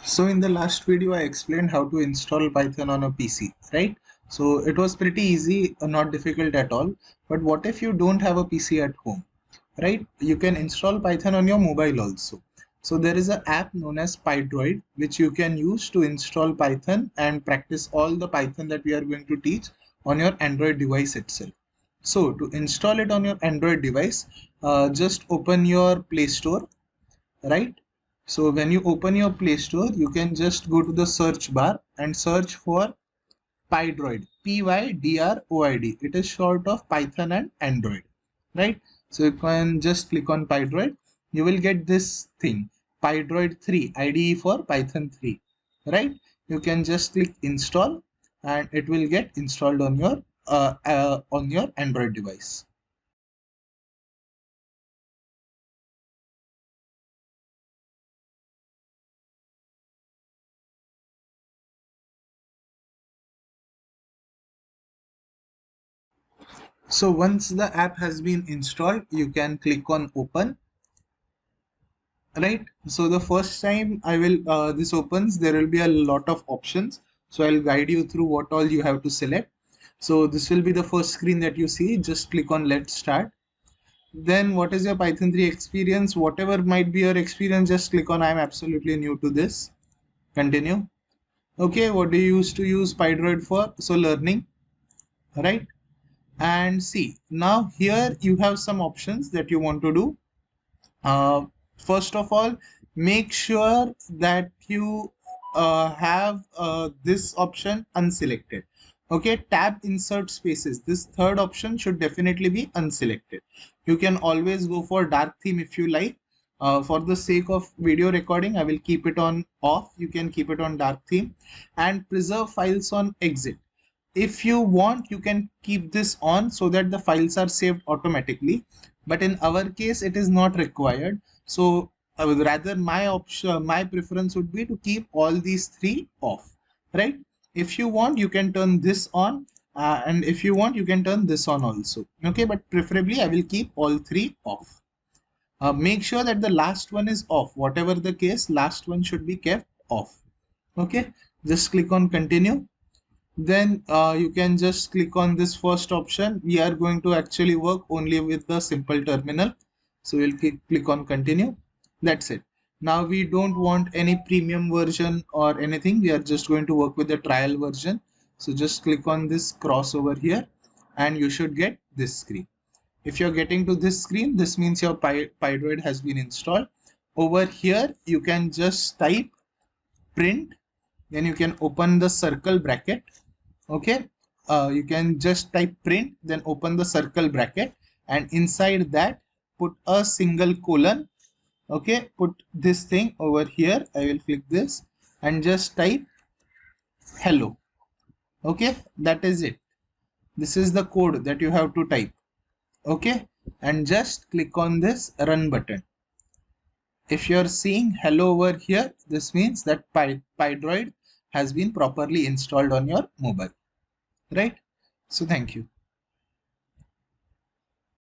So in the last video, I explained how to install Python on a PC, right? So it was pretty easy, not difficult at all. But what if you don't have a PC at home, right? You can install Python on your mobile also. So there is an app known as PyDroid, which you can use to install Python and practice all the Python that we are going to teach on your Android device itself. So to install it on your Android device, just open your Play Store, right? So when you open your Play Store, you can just go to the search bar and search for PyDroid, PYDROID. It is short of Python and Android, right? So you can just click on PyDroid. You will get this thing, PyDroid 3, IDE for Python 3, right? You can just click install and it will get installed on your Android device. So once the app has been installed, you can click on open, right? So the first time this opens, there will be a lot of options. So I'll guide you through what all you have to select. So this will be the first screen that you see. Just click on let's start. Then what is your Python 3 experience? Whatever might be your experience, just click on I'm absolutely new to this. Continue. Okay, what do you used to use PyDroid for? So learning, right? And see, now here you have some options that you want to do. First of all, make sure that you have this option unselected. Okay, tab insert spaces. This third option should definitely be unselected. You can always go for dark theme if you like. For the sake of video recording, I will keep it on off. You can keep it on dark theme and preserve files on exit. If you want, you can keep this on so that the files are saved automatically, but in our case it is not required. So I would rather my preference would be to keep all these three off, right? If you want, you can turn this on, and if you want, you can turn this on also. Okay, but preferably I will keep all three off. Make sure that the last one is off. Whatever the case, last one should be kept off. Okay, just click on continue. Then you can just click on this first option. We are going to actually work only with the simple terminal. So we'll click on continue. That's it. Now we don't want any premium version or anything. We are just going to work with the trial version. So just click on this cross over here and you should get this screen. If you're getting to this screen, this means your PyDroid has been installed. Over here, you can just type print, then you can open the circle bracket. Okay, you can just type print, then open the circle bracket, and inside that put a single colon. Okay, put this thing over here. I will click this and just type hello. Okay, that is it. This is the code that you have to type. Okay, and just click on this run button. If you're seeing hello over here, this means that PyDroid has been properly installed on your mobile, right? So thank you.